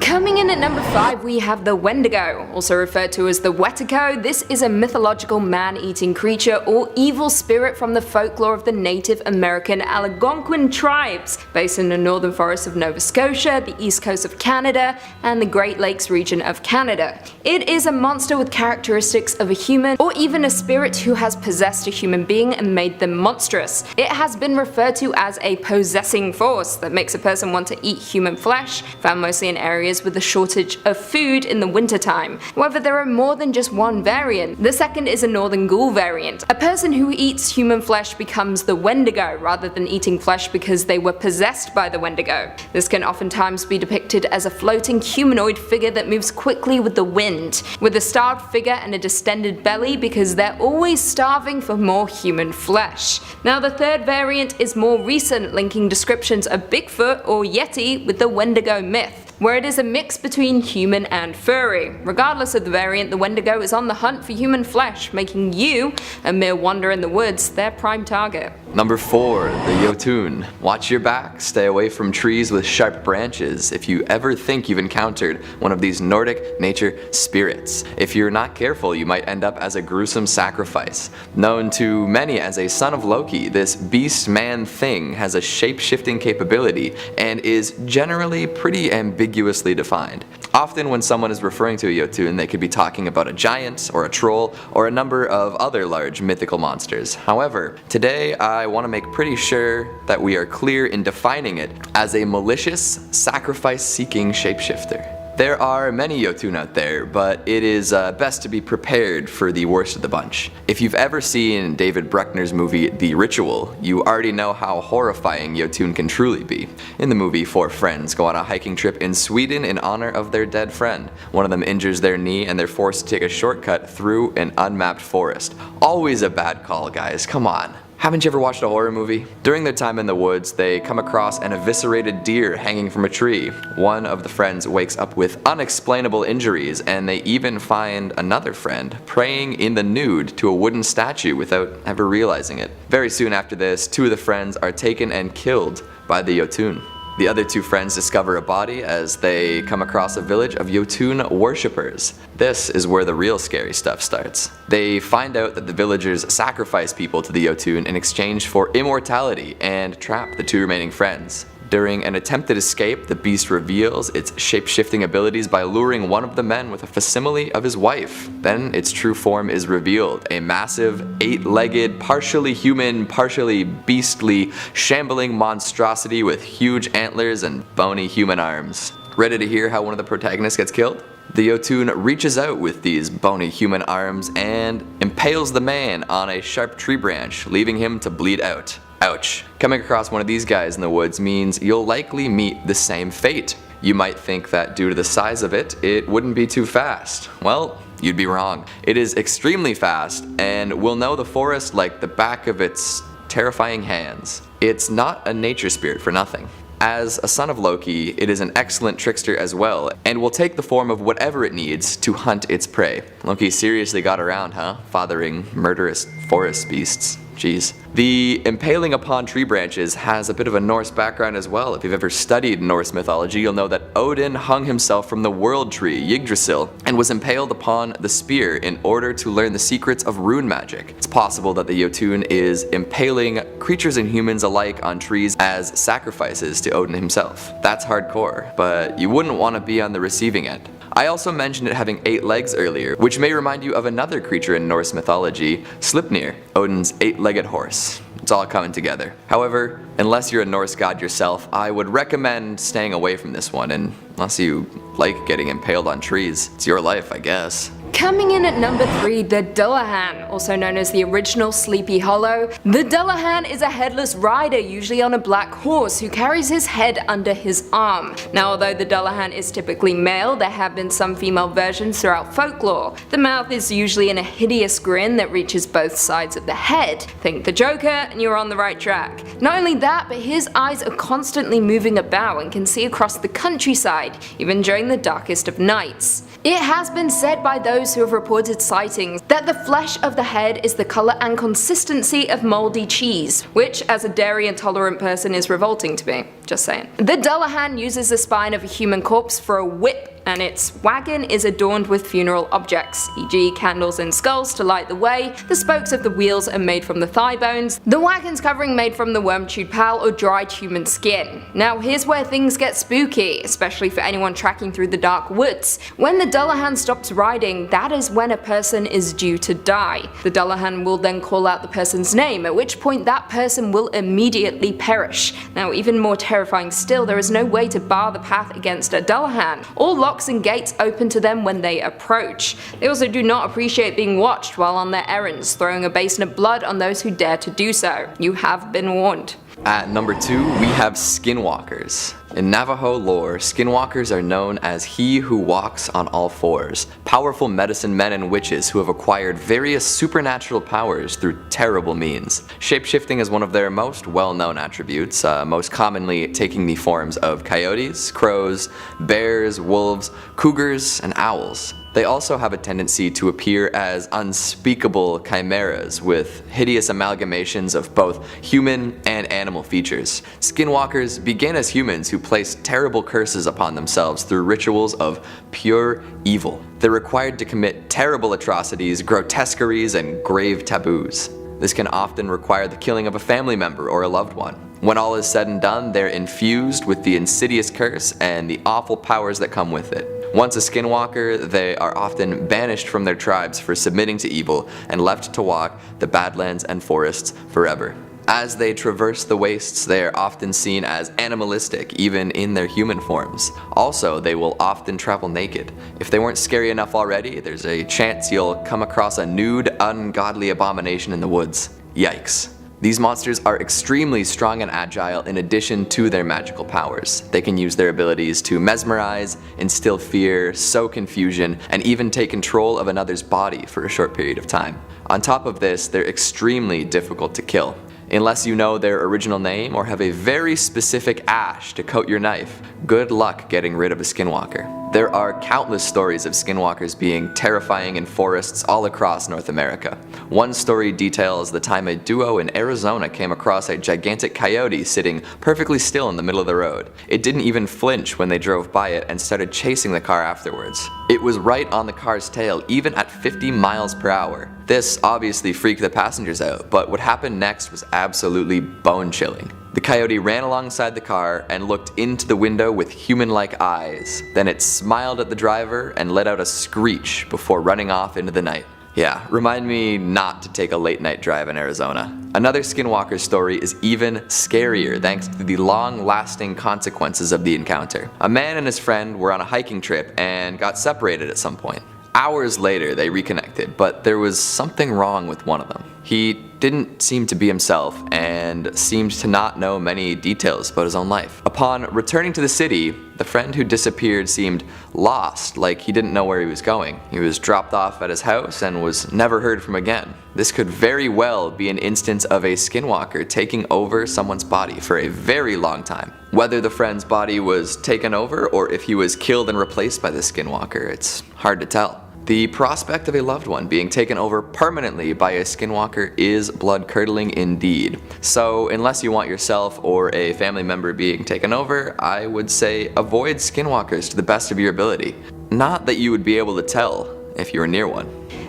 Coming in at number 5 we have the Wendigo, also referred to as the Wetico. This is a mythological man-eating creature or evil spirit from the folklore of the Native American Algonquin tribes, based in the northern forests of Nova Scotia, the east coast of Canada, and the Great Lakes region of Canada. It is a monster with characteristics of a human or even a spirit who has possessed a human being and made them monstrous. It has been referred to as a possessing force that makes a person want to eat human flesh, found mostly in areas with a shortage of food in the wintertime. However, there are more than just one variant. The second is a northern ghoul variant. A person who eats human flesh becomes the Wendigo rather than eating flesh because they were possessed by the Wendigo. This can oftentimes be depicted as a floating humanoid figure that moves quickly with the wind, with a starved figure and a distended belly because they're always starving for more human flesh. Now the third variant is more recent, linking descriptions of Bigfoot or Yeti with the Wendigo myth, where it is a mix between human and furry. Regardless of the variant, the Wendigo is on the hunt for human flesh, making you, a mere wanderer in the woods, their prime target. Number 4, the Jotun. Watch your back, stay away from trees with sharp branches if you ever think you've encountered one of these Nordic nature spirits. If you're not careful, you might end up as a gruesome sacrifice. Known to many as a son of Loki, this beast man thing has a shape-shifting capability and is generally pretty ambiguously defined. Often when someone is referring to a Jotun, they could be talking about a giant, or a troll, or a number of other large mythical monsters. However, today I want to make pretty sure that we are clear in defining it as a malicious, sacrifice-seeking shapeshifter. There are many Jotun out there, but it is best to be prepared for the worst of the bunch. If you've ever seen David Bruckner's movie The Ritual, you already know how horrifying Jotun can truly be. In the movie, 4 friends go on a hiking trip in Sweden in honor of their dead friend. One of them injures their knee and they're forced to take a shortcut through an unmapped forest. Always a bad call, guys, come on. Haven't you ever watched a horror movie? During their time in the woods, they come across an eviscerated deer hanging from a tree. One of the friends wakes up with unexplainable injuries, and they even find another friend praying in the nude to a wooden statue without ever realizing it. Very soon after this, 2 of the friends are taken and killed by the Jotun. The other 2 friends discover a body as they come across a village of Jotun worshippers. This is where the real scary stuff starts. They find out that the villagers sacrifice people to the Jotun in exchange for immortality and trap the 2 remaining friends. During an attempted escape, the beast reveals its shape-shifting abilities by luring one of the men with a facsimile of his wife. Then its true form is revealed, a massive, 8-legged, partially human, partially beastly, shambling monstrosity with huge antlers and bony human arms. Ready to hear how one of the protagonists gets killed? The Jotun reaches out with these bony human arms and impales the man on a sharp tree branch, leaving him to bleed out. Ouch. Coming across one of these guys in the woods means you'll likely meet the same fate. You might think that due to the size of it, it wouldn't be too fast. Well, you'd be wrong. It is extremely fast and will know the forest like the back of its terrifying hands. It's not a nature spirit for nothing. As a son of Loki, it is an excellent trickster as well, and will take the form of whatever it needs to hunt its prey. Loki seriously got around, huh? Fathering murderous forest beasts. Jeez. The impaling upon tree branches has a bit of a Norse background as well. If you've ever studied Norse mythology, you'll know that Odin hung himself from the world tree, Yggdrasil, and was impaled upon the spear in order to learn the secrets of rune magic. It's possible that the Jotun is impaling creatures and humans alike on trees as sacrifices to Odin himself. That's hardcore, but you wouldn't want to be on the receiving end. I also mentioned it having 8 legs earlier, which may remind you of another creature in Norse mythology, Sleipnir, Odin's 8-legged horse. It's all coming together. However, unless you're a Norse god yourself, I would recommend staying away from this one, and unless you like getting impaled on trees, it's your life, I guess. Coming in at number 3, the Dullahan, also known as the original Sleepy Hollow. The Dullahan is a headless rider, usually on a black horse, who carries his head under his arm. Now, although the Dullahan is typically male, there have been some female versions throughout folklore. The mouth is usually in a hideous grin that reaches both sides of the head. Think the Joker and you're on the right track. Not only that, but his eyes are constantly moving about and can see across the countryside, even during the darkest of nights. It has been said by those those who have reported sightings that the flesh of the head is the color and consistency of moldy cheese, which as a dairy intolerant person is revolting to me, just saying. The Dullahan uses the spine of a human corpse for a whip, and its wagon is adorned with funeral objects, e.g. candles and skulls to light the way. The spokes of the wheels are made from the thigh bones, the wagon's covering made from the worm-chewed pal or dried human skin. Now here's where things get spooky, especially for anyone tracking through the dark woods. When the Dullahan stops riding, that is when a person is due to die. The Dullahan will then call out the person's name, at which point that person will immediately perish. Now even more terrifying still, there is no way to bar the path against a Dullahan. All locks and gates open to them when they approach. They also do not appreciate being watched while on their errands, throwing a basin of blood on those who dare to do so. You have been warned. At number 2, we have Skinwalkers. In Navajo lore, Skinwalkers are known as he who walks on all fours, powerful medicine men and witches who have acquired various supernatural powers through terrible means. Shapeshifting is one of their most well-known attributes, most commonly taking the forms of coyotes, crows, bears, wolves, cougars, and owls. They also have a tendency to appear as unspeakable chimeras with hideous amalgamations of both human and animal features. Skinwalkers begin as humans who place terrible curses upon themselves through rituals of pure evil. They're required to commit terrible atrocities, grotesqueries, and grave taboos. This can often require the killing of a family member or a loved one. When all is said and done, they're infused with the insidious curse and the awful powers that come with it. Once a skinwalker, they are often banished from their tribes for submitting to evil and left to walk the badlands and forests forever. As they traverse the wastes, they are often seen as animalistic, even in their human forms. Also, they will often travel naked. If they weren't scary enough already, there's a chance you'll come across a nude, ungodly abomination in the woods. Yikes. These monsters are extremely strong and agile in addition to their magical powers. They can use their abilities to mesmerize, instill fear, sow confusion, and even take control of another's body for a short period of time. On top of this, they're extremely difficult to kill. Unless you know their original name or have a very specific ash to coat your knife, good luck getting rid of a skinwalker. There are countless stories of skinwalkers being terrifying in forests all across North America. One story details the time a duo in Arizona came across a gigantic coyote sitting perfectly still in the middle of the road. It didn't even flinch when they drove by it and started chasing the car afterwards. It was right on the car's tail, even at 50 miles per hour. This obviously freaked the passengers out, but what happened next was absolutely bone-chilling. The coyote ran alongside the car and looked into the window with human-like eyes. Then it smiled at the driver and let out a screech before running off into the night. Yeah, remind me not to take a late night drive in Arizona. Another skinwalker story is even scarier thanks to the long-lasting consequences of the encounter. A man and his friend were on a hiking trip and got separated at some point. Hours later, they reconnected, but there was something wrong with one of them. He didn't seem to be himself and seemed to not know many details about his own life. Upon returning to the city, the friend who disappeared seemed lost, like he didn't know where he was going. He was dropped off at his house and was never heard from again. This could very well be an instance of a skinwalker taking over someone's body for a very long time. Whether the friend's body was taken over or if he was killed and replaced by the skinwalker, it's hard to tell. The prospect of a loved one being taken over permanently by a skinwalker is blood-curdling indeed. So unless you want yourself or a family member being taken over, I would say avoid skinwalkers to the best of your ability. Not that you would be able to tell if you were near one.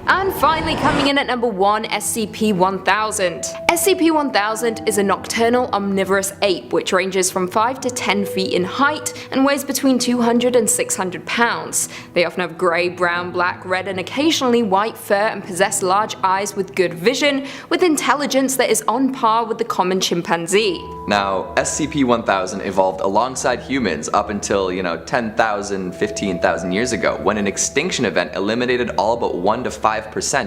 And finally coming in at number 1, SCP-1000. SCP-1000 is a nocturnal omnivorous ape which ranges from 5 to 10 feet in height and weighs between 200 and 600 pounds. They often have grey, brown, black, red and occasionally white fur and possess large eyes with good vision, with intelligence that is on par with the common chimpanzee. Now, SCP-1000 evolved alongside humans up until, 10,000, 15,000 years ago, when an extinction event eliminated all but 1 to 5%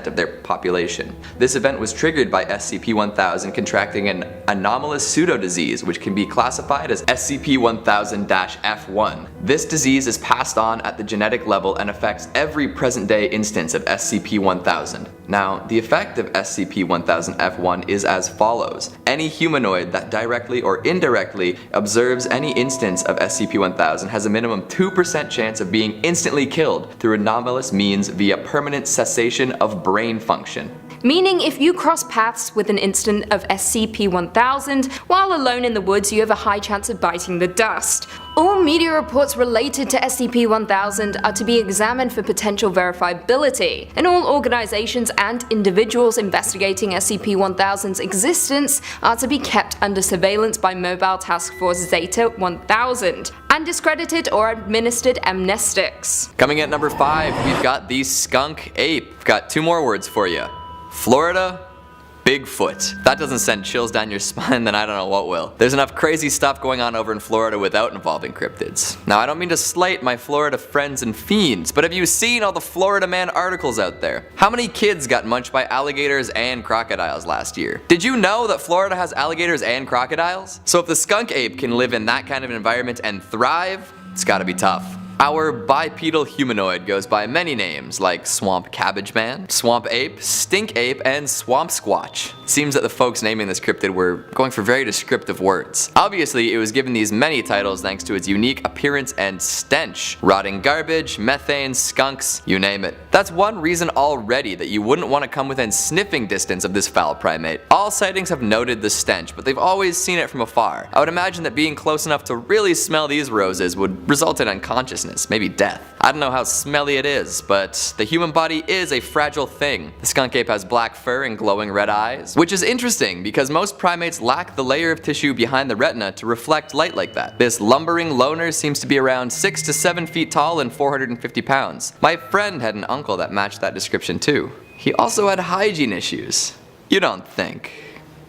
of their population. This event was triggered by SCP-1000 contracting an anomalous pseudo-disease which can be classified as SCP-1000-F1. This disease is passed on at the genetic level and affects every present-day instance of SCP-1000. Now, the effect of SCP-1000-F1 is as follows. Any humanoid that directly directly or indirectly observes any instance of SCP-1000 has a minimum 2% chance of being instantly killed through anomalous means via permanent cessation of brain function. Meaning if you cross paths with an instant of SCP-1000 while alone in the woods, you have a high chance of biting the dust. All media reports related to SCP-1000 are to be examined for potential verifiability, and all organizations and individuals investigating SCP-1000's existence are to be kept under surveillance by Mobile Task Force Zeta-1000 and discredited or administered amnestics. Coming at number 5, we've got the Skunk Ape. We've got 2 more words for you. Florida, Bigfoot. If that doesn't send chills down your spine, then I don't know what will. There's enough crazy stuff going on over in Florida without involving cryptids. Now, I don't mean to slight my Florida friends and fiends, but have you seen all the Florida Man articles out there? How many kids got munched by alligators and crocodiles last year? Did you know that Florida has alligators and crocodiles? So if the skunk ape can live in that kind of environment and thrive, it's gotta be tough. Our bipedal humanoid goes by many names like Swamp Cabbage Man, Swamp Ape, Stink Ape, and Swamp Squatch. Seems that the folks naming this cryptid were going for very descriptive words. Obviously, it was given these many titles thanks to its unique appearance and stench. Rotting garbage, methane, skunks, you name it. That's one reason already that you wouldn't want to come within sniffing distance of this foul primate. All sightings have noted the stench, but they've always seen it from afar. I would imagine that being close enough to really smell these roses would result in unconsciousness, maybe death. I don't know how smelly it is, but the human body is a fragile thing. The skunk ape has black fur and glowing red eyes, which is interesting because most primates lack the layer of tissue behind the retina to reflect light like that. This lumbering loner seems to be around 6 to 7 feet tall and 450 pounds. My friend had an uncle that matched that description too. He also had hygiene issues. You don't think?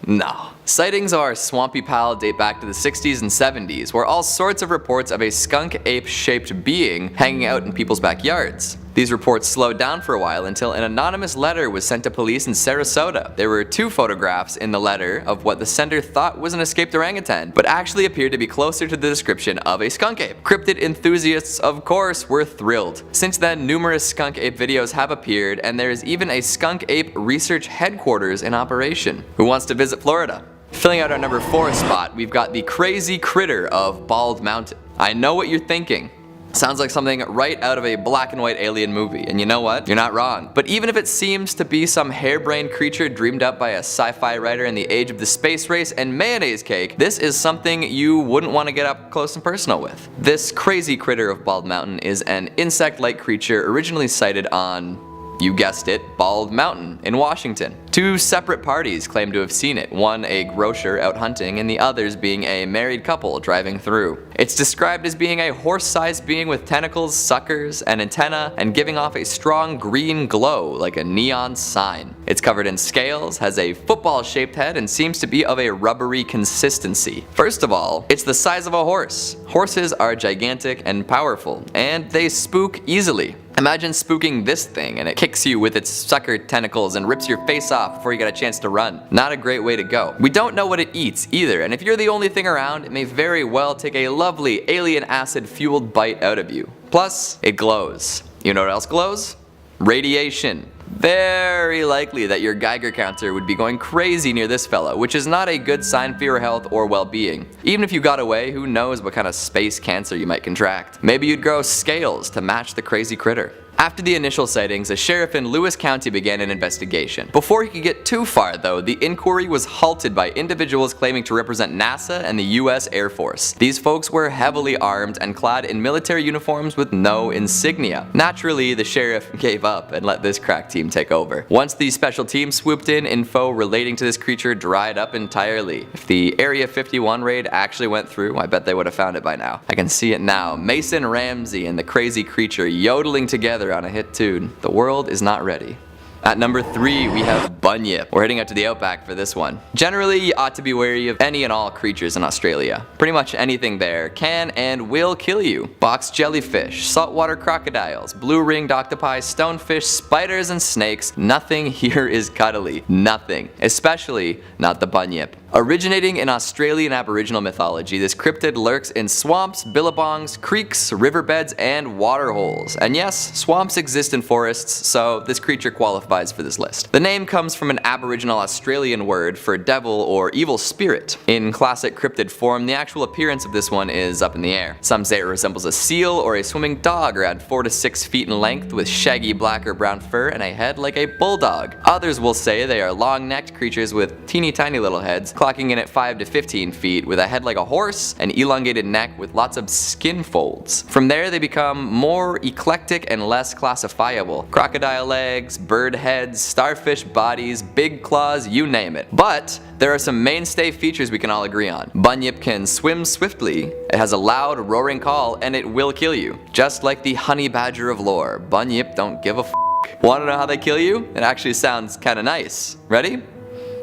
No. Sightings of our swampy pal date back to the 60s and 70s, where all sorts of reports of a skunk ape-shaped being hanging out in people's backyards. These reports slowed down for a while until an anonymous letter was sent to police in Sarasota. There were 2 photographs in the letter of what the sender thought was an escaped orangutan, but actually appeared to be closer to the description of a skunk ape. Cryptid enthusiasts, of course, were thrilled. Since then, numerous skunk ape videos have appeared, and there is even a skunk ape research headquarters in operation. Who wants to visit Florida? Filling out our number 4 spot, we've got the crazy critter of Bald Mountain. I know what you're thinking. Sounds like something right out of a black and white alien movie, and you know what? You're not wrong. But even if it seems to be some harebrained creature dreamed up by a sci-fi writer in the age of the space race and mayonnaise cake, this is something you wouldn't want to get up close and personal with. This crazy critter of Bald Mountain is an insect-like creature originally sighted on, you guessed it, Bald Mountain in Washington. 2 separate parties claim to have seen it, one a grocer out hunting and the others being a married couple driving through. It's described as being a horse-sized being with tentacles, suckers, and antenna, and giving off a strong green glow like a neon sign. It's covered in scales, has a football-shaped head, and seems to be of a rubbery consistency. First of all, it's the size of a horse. Horses are gigantic and powerful, and they spook easily. Imagine spooking this thing and it kicks you with its sucker tentacles and rips your face off before you get a chance to run. Not a great way to go. We don't know what it eats either, and if you're the only thing around, it may very well take a lovely alien acid fueled bite out of you. Plus, it glows. You know what else glows? Radiation. Very likely that your Geiger counter would be going crazy near this fella, which is not a good sign for your health or well-being. Even if you got away, who knows what kind of space cancer you might contract. Maybe you'd grow scales to match the crazy critter. After the initial sightings, a sheriff in Lewis County began an investigation. Before he could get too far though, the inquiry was halted by individuals claiming to represent NASA and the US Air Force. These folks were heavily armed and clad in military uniforms with no insignia. Naturally, the sheriff gave up and let this crack team take over. Once the special team swooped in, info relating to this creature dried up entirely. If the Area 51 raid actually went through, I bet they would have found it by now. I can see it now. Mason Ramsey and the crazy creature yodeling together on a hit tune. The world is not ready. At number 3, we have Bunyip. We're heading out to the outback for this one. Generally, you ought to be wary of any and all creatures in Australia. Pretty much anything there can and will kill you. Box jellyfish, saltwater crocodiles, blue-ringed octopi, stonefish, spiders, and snakes. Nothing here is cuddly. Nothing. Especially not the Bunyip. Originating in Australian Aboriginal mythology, this cryptid lurks in swamps, billabongs, creeks, riverbeds, and waterholes. And yes, swamps exist in forests, so this creature qualifies for this list. The name comes from an Aboriginal Australian word for devil or evil spirit. In classic cryptid form, the actual appearance of this one is up in the air. Some say it resembles a seal or a swimming dog around 4 to 6 feet in length with shaggy black or brown fur and a head like a bulldog. Others will say they are long-necked creatures with teeny tiny little heads, clocking in at 5 to 15 feet with a head like a horse, an elongated neck with lots of skin folds. From there they become more eclectic and less classifiable. Crocodile legs, bird heads, starfish bodies, big claws, you name it. But there are some mainstay features we can all agree on. Bunyip can swim swiftly, it has a loud roaring call, and it will kill you. Just like the honey badger of lore, Bunyip don't give a f***. Wanna know how they kill you? It actually sounds kinda nice. Ready?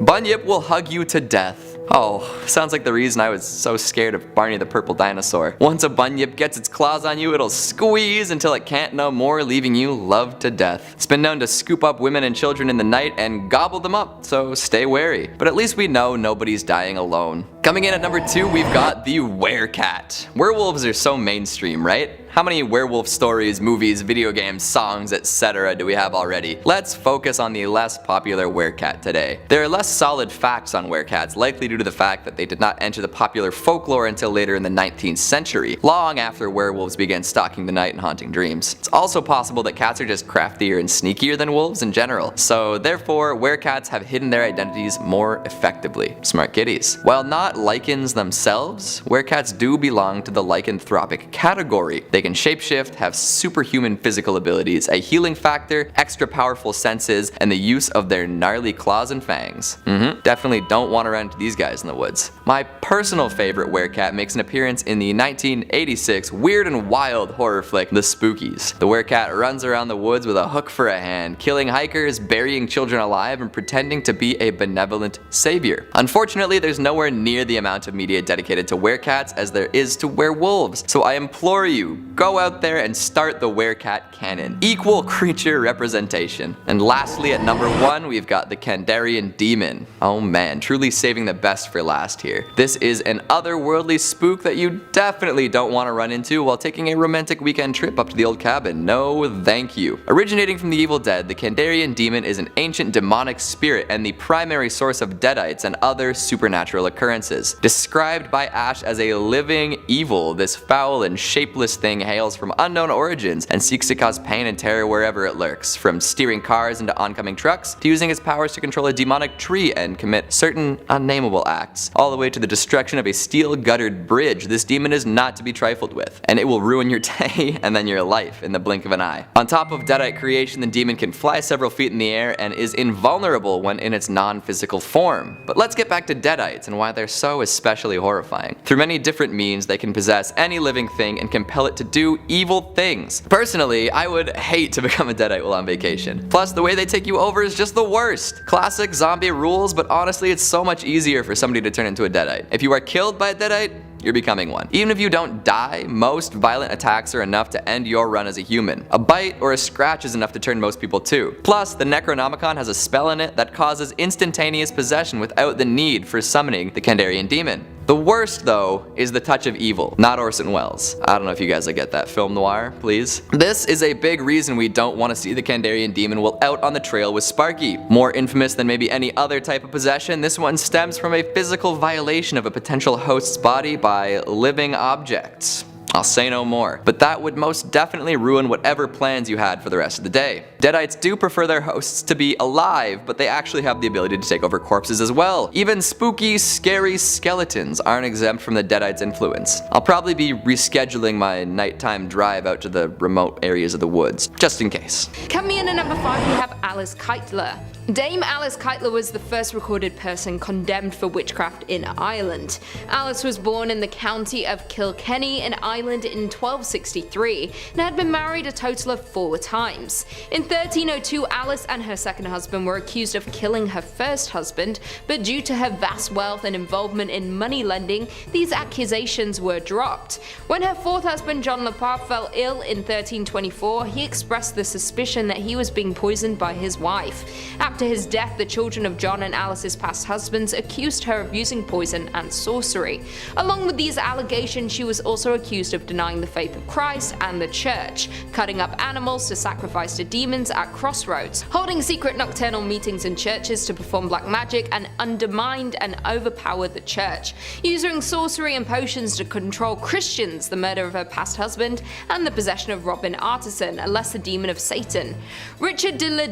Bunyip will hug you to death. Oh, sounds like the reason I was so scared of Barney the Purple Dinosaur. Once a bunyip gets its claws on you, it'll squeeze until it can't no more, leaving you loved to death. It's been known to scoop up women and children in the night and gobble them up, so stay wary. But at least we know nobody's dying alone. Coming in at number 2, we've got the Werecat. Werewolves are so mainstream, right? How many werewolf stories, movies, video games, songs, etc. do we have already? Let's focus on the less popular werecat today. There are less solid facts on werecats, likely due to the fact that they did not enter the popular folklore until later in the 19th century, long after werewolves began stalking the night and haunting dreams. It's also possible that cats are just craftier and sneakier than wolves in general, so therefore werecats have hidden their identities more effectively. Smart kitties. While not lichens themselves, werecats do belong to the lycanthropic category. They can shapeshift, have superhuman physical abilities, a healing factor, extra powerful senses, and the use of their gnarly claws and fangs. Definitely don't want to run into these guys in the woods. My personal favorite werecat makes an appearance in the 1986 Weird and Wild horror flick, The Spookies. The werecat runs around the woods with a hook for a hand, killing hikers, burying children alive, and pretending to be a benevolent savior. Unfortunately, there's nowhere near the amount of media dedicated to werecats as there is to werewolves, so I implore you, go out there and start the werecat canon. Equal creature representation. And lastly, at number 1, we've got the Kandarian Demon. Oh man, truly saving the best for last here. This is an otherworldly spook that you definitely don't want to run into while taking a romantic weekend trip up to the old cabin. No thank you. Originating from the Evil Dead, the Kandarian Demon is an ancient demonic spirit and the primary source of deadites and other supernatural occurrences. Described by Ash as a living evil, this foul and shapeless thing hails from unknown origins and seeks to cause pain and terror wherever it lurks, from steering cars into oncoming trucks to using its powers to control a demonic tree and commit certain unnameable acts, all the way to the destruction of a steel-guttered bridge. This demon is not to be trifled with, and it will ruin your day and then your life in the blink of an eye. On top of deadite creation, the demon can fly several feet in the air and is invulnerable when in its non-physical form. But let's get back to deadites and why they're so especially horrifying. Through many different means, they can possess any living thing and compel it to do evil things. Personally, I would hate to become a deadite while on vacation. Plus, the way they take you over is just the worst. Classic zombie rules, but honestly, it's so much easier for somebody to turn into a deadite. If you are killed by a deadite, you're becoming one. Even if you don't die, most violent attacks are enough to end your run as a human. A bite or a scratch is enough to turn most people too. Plus, the Necronomicon has a spell in it that causes instantaneous possession without the need for summoning the Kandarian Demon. The worst, though, is the touch of evil, not Orson Welles. I don't know if you guys will get that, film noir, please. This is a big reason we don't want to see the Kandarian Demon while out on the trail with Sparky. More infamous than maybe any other type of possession, this one stems from a physical violation of a potential host's body by living objects. I'll say no more, but that would most definitely ruin whatever plans you had for the rest of the day. Deadites do prefer their hosts to be alive, but they actually have the ability to take over corpses as well. Even spooky, scary skeletons aren't exempt from the Deadites' influence. I'll probably be rescheduling my nighttime drive out to the remote areas of the woods, just in case. Coming in at number 5, we have Alice Kyteler. Dame Alice Kyteler was the first recorded person condemned for witchcraft in Ireland. Alice was born in the county of Kilkenny in Ireland in 1263 and had been married a total of 4 times. In 1302, Alice and her second husband were accused of killing her first husband, but due to her vast wealth and involvement in money lending, these accusations were dropped. When her fourth husband John Lepar fell ill in 1324, he expressed the suspicion that he was being poisoned by his wife. After after his death, the children of John and Alice's past husbands accused her of using poison and sorcery. Along with these allegations, she was also accused of denying the faith of Christ and the church, cutting up animals to sacrifice to demons at crossroads, holding secret nocturnal meetings in churches to perform black magic and undermined and overpowered the church, using sorcery and potions to control Christians, the murder of her past husband, and the possession of Robin Artisan, a lesser demon of Satan. Richard de la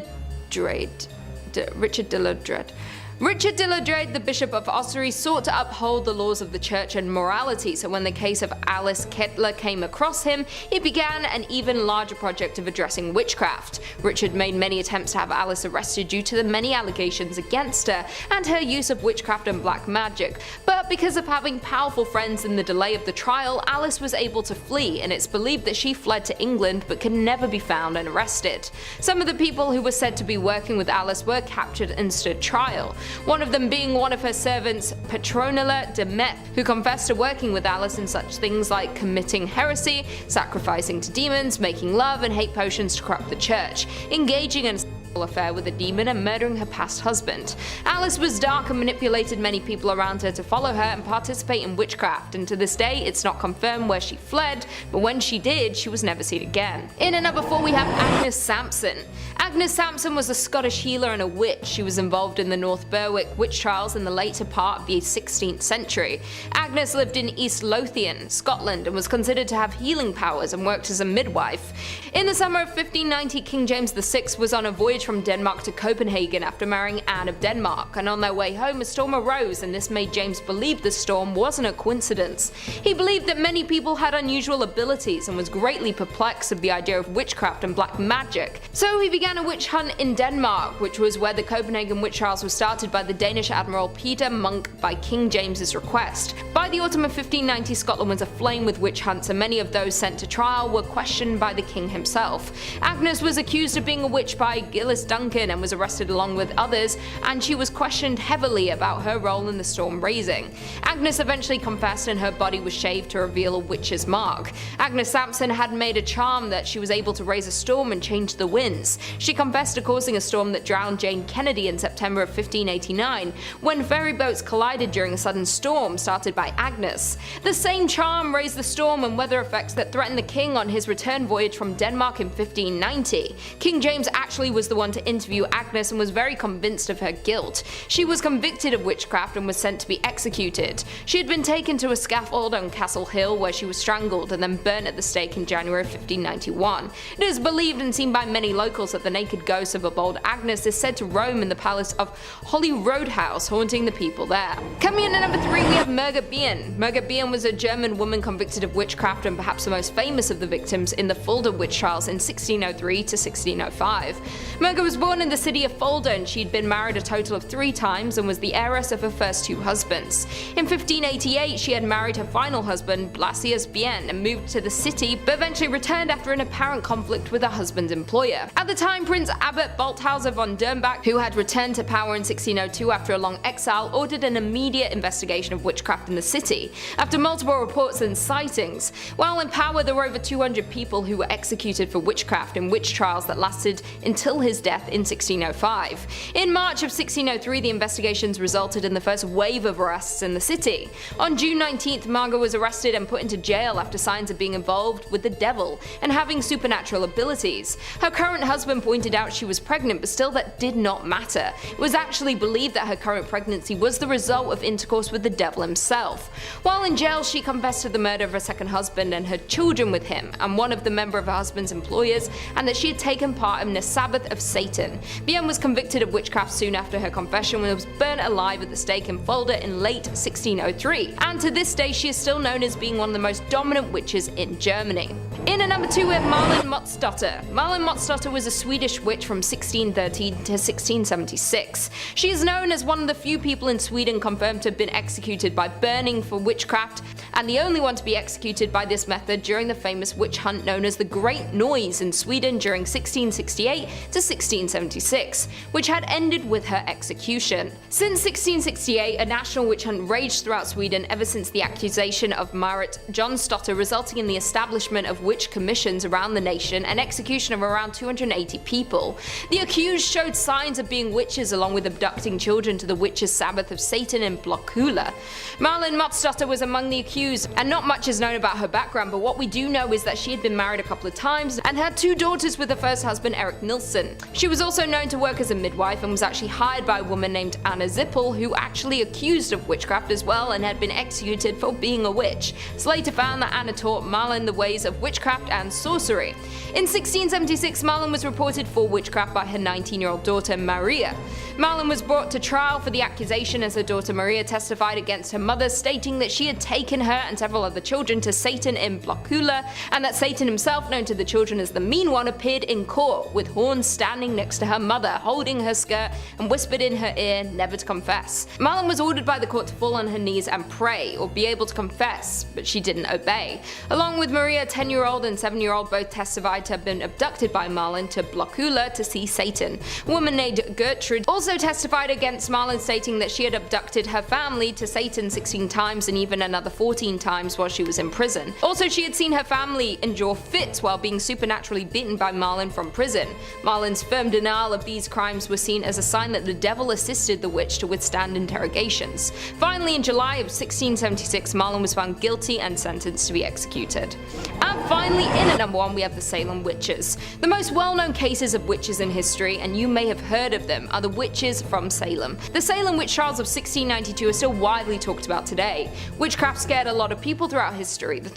Dread, the Bishop of Ossory, sought to uphold the laws of the church and morality, so when the case of Alice Kyteler came across him, he began an even larger project of addressing witchcraft. Richard made many attempts to have Alice arrested due to the many allegations against her and her use of witchcraft and black magic, but because of having powerful friends in the delay of the trial, Alice was able to flee, and it's believed that she fled to England but could never be found and arrested. Some of the people who were said to be working with Alice were captured and stood trial. One of them being one of her servants, Petronilla de Met, who confessed to working with Alice in such things like committing heresy, sacrificing to demons, making love and hate potions to corrupt the church, engaging in affair with a demon and murdering her past husband. Alice was dark and manipulated many people around her to follow her and participate in witchcraft, and to this day it's not confirmed where she fled, but when she did, she was never seen again. In at number 4 we have Agnes Sampson. Agnes Sampson was a Scottish healer and a witch. She was involved in the North Berwick witch trials in the later part of the 16th century. Agnes lived in East Lothian, Scotland, and was considered to have healing powers and worked as a midwife. In the summer of 1590, King James VI was on a voyage from Denmark to Copenhagen after marrying Anne of Denmark, and on their way home a storm arose, and this made James believe the storm wasn't a coincidence. He believed that many people had unusual abilities and was greatly perplexed at the idea of witchcraft and black magic. So he began a witch hunt in Denmark, which was where the Copenhagen witch trials were started by the Danish admiral Peter Munk by King James's request. By the autumn of 1590, Scotland was aflame with witch hunts, and many of those sent to trial were questioned by the king himself. Agnes was accused of being a witch by Gillis Duncan and was arrested along with others, and she was questioned heavily about her role in the storm raising. Agnes eventually confessed and her body was shaved to reveal a witch's mark. Agnes Sampson had made a charm that she was able to raise a storm and change the winds. She confessed to causing a storm that drowned Jane Kennedy in September of 1589, when ferry boats collided during a sudden storm started by Agnes. The same charm raised the storm and weather effects that threatened the king on his return voyage from Denmark in 1590. King James actually was the one to interview Agnes and was very convinced of her guilt. She was convicted of witchcraft and was sent to be executed. She had been taken to a scaffold on Castle Hill where she was strangled and then burnt at the stake in January of 1591. It is believed and seen by many locals that the naked ghost of a bold Agnes is said to roam in the palace of Holyrood House, haunting the people there. Coming in at number 3 we have Margaret Bien. Margaret Bien was a German woman convicted of witchcraft and perhaps the most famous of the victims in the Fulda witch trials in 1603 to 1605. Margaret was born in the city of Fulda, and she'd been married a total of 3 times and was the heiress of her first 2 husbands. In 1588 she had married her final husband Blasius Bien and moved to the city, but eventually returned after an apparent conflict with her husband's employer. At the time, Prince Abbot Balthasar von Dernbach, who had returned to power in 1602 after a long exile, ordered an immediate investigation of witchcraft in the city, after multiple reports and sightings. While in power, there were over 200 people who were executed for witchcraft in witch trials that lasted until his death in 1605. In March of 1603, the investigations resulted in the first wave of arrests in the city. On June 19th, Margaret was arrested and put into jail after signs of being involved with the devil and having supernatural abilities. Her current husband pointed out she was pregnant, but still that did not matter. It was actually believed that her current pregnancy was the result of intercourse with the devil himself. While in jail, she confessed to the murder of her second husband and her children with him, and one of the member of her husband's employers, and that she had taken part in the Sabbath of Satan. Bien was convicted of witchcraft soon after her confession and was burnt alive at the stake in Fulda in late 1603, and to this day she is still known as being one of the most dominant witches in Germany. In at number 2 we have Malin Matsdotter. Malin Matsdotter was a Swedish witch from 1613 to 1676. She is known as one of the few people in Sweden confirmed to have been executed by burning for witchcraft. and the only one to be executed by this method during the famous witch hunt known as the Great Noise in Sweden during 1668 to 1676, which had ended with her execution. Since 1668, a national witch hunt raged throughout Sweden ever since the accusation of Marit Jonsdotter, resulting in the establishment of witch commissions around the nation and execution of around 280 people. The accused showed signs of being witches, along with abducting children to the witches' Sabbath of Satan in Blockula. Malin Matsdotter was among the accused, and not much is known about her background, but what we do know is that she had been married a couple of times and had 2 daughters with her first husband Eric Nilsson. She was also known to work as a midwife and was actually hired by a woman named Anna Zippel, who actually accused of witchcraft as well and had been executed for being a witch. It's later found that Anna taught Malin the ways of witchcraft and sorcery. In 1676, Malin was reported for witchcraft by her 19-year-old daughter Maria. Malin was brought to trial for the accusation as her daughter Maria testified against her mother, stating that she had taken her and several other children to Satan in Blockula, and that Satan himself, known to the children as the Mean One, appeared in court with horns standing next to her mother, holding her skirt, and whispered in her ear never to confess. Malin was ordered by the court to fall on her knees and pray, or be able to confess, but she didn't obey. Along with Maria, 10-year-old and 7-year-old both testified to have been abducted by Malin to Blockula to see Satan. A woman named Gertrude also testified against Malin, stating that she had abducted her family to Satan 16 times and even another 14 times while she was in prison. Also, she had seen her family endure fits while being supernaturally beaten by Malin from prison. Malin's firm denial of these crimes was seen as a sign that the devil assisted the witch to withstand interrogations. Finally, in July of 1676, Malin was found guilty and sentenced to be executed. And finally, in at number 1, we have the Salem witches. The most well-known cases of witches in history, and you may have heard of them, are the witches from Salem. The Salem witch trials of 1692 are still widely talked about today. Witchcraft scared a lot of people throughout history. The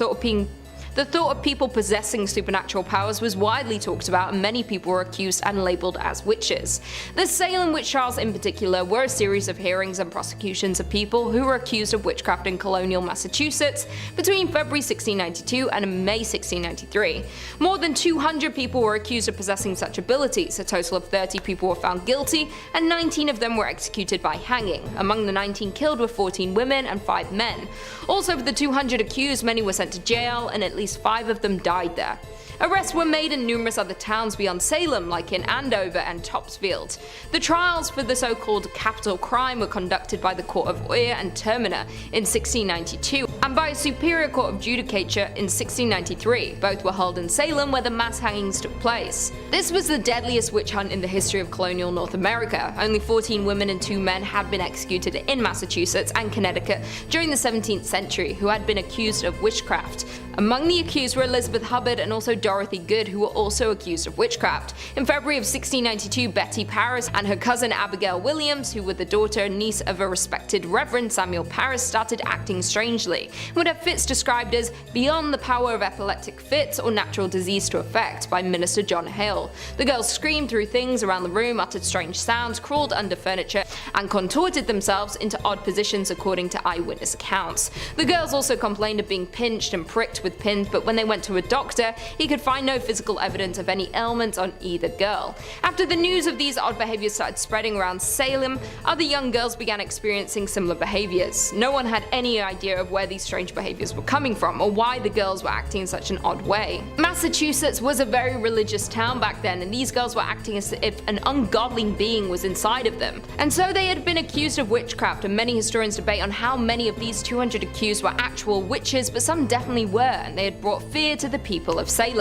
thought of people possessing supernatural powers was widely talked about, and many people were accused and labeled as witches. The Salem witch trials in particular were a series of hearings and prosecutions of people who were accused of witchcraft in colonial Massachusetts between February 1692 and May 1693. More than 200 people were accused of possessing such abilities. A total of 30 people were found guilty, and 19 of them were executed by hanging. Among the 19 killed were 14 women and 5 men. Also, of the 200 accused, many were sent to jail, and at least 5 of them died there. Arrests were made in numerous other towns beyond Salem, like in Andover and Topsfield. The trials for the so-called capital crime were conducted by the Court of Oyer and Terminer in 1692, and by a Superior Court of Judicature in 1693. Both were held in Salem, where the mass hangings took place. This was the deadliest witch hunt in the history of colonial North America. Only 14 women and 2 men had been executed in Massachusetts and Connecticut during the 17th century who had been accused of witchcraft. Among the accused were Elizabeth Hubbard and also Dorothy Good, who were also accused of witchcraft. In February of 1692, Betty Parris and her cousin Abigail Williams, who were the daughter and niece of a respected Reverend Samuel Parris, started acting strangely, and would have fits described as beyond the power of epileptic fits or natural disease to affect by Minister John Hale. The girls screamed through things around the room, uttered strange sounds, crawled under furniture, and contorted themselves into odd positions according to eyewitness accounts. The girls also complained of being pinched and pricked with pins, but when they went to a doctor, he could find no physical evidence of any ailments on either girl. After the news of these odd behaviors started spreading around Salem, other young girls began experiencing similar behaviors. No one had any idea of where these strange behaviors were coming from, or why the girls were acting in such an odd way. Massachusetts was a very religious town back then, and these girls were acting as if an ungodly being was inside of them. And so they had been accused of witchcraft, and many historians debate on how many of these 200 accused were actual witches, but some definitely were, and they had brought fear to the people of Salem.